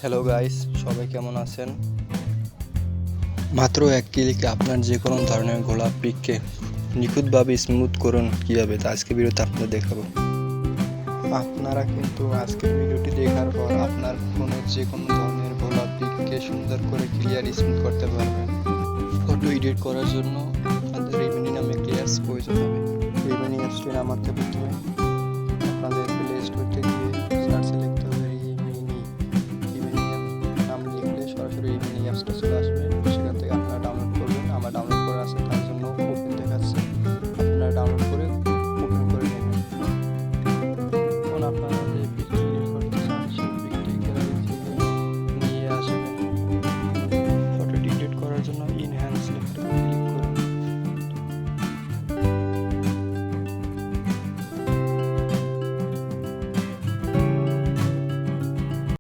Hello guys, সবাই কেমন আছেন? মাত্র এক ক্লিকে আপনার যে কোনো ধরনের গোলাপ পিককে নিখুঁতভাবে স্মুথ করুন কীভাবে, তা আজকে ভিডিওতে আপনাদের দেখাবো। আপনারা কিন্তু আজকের ভিডিওটি দেখার পর আপনার ফোনের যে কোনো ধরনের গোলাপ পিককে সুন্দর করে ক্লিয়ার স্মুথ করতে পারবেন। ফটো এডিট করার জন্য আপনাদের রেমিনি নামে একটি অ্যাপস প্রয়োজন হবে। রেমিনি অ্যাপসটি নামাতে প্রথমে আপনাদের প্লে স্টোর থেকে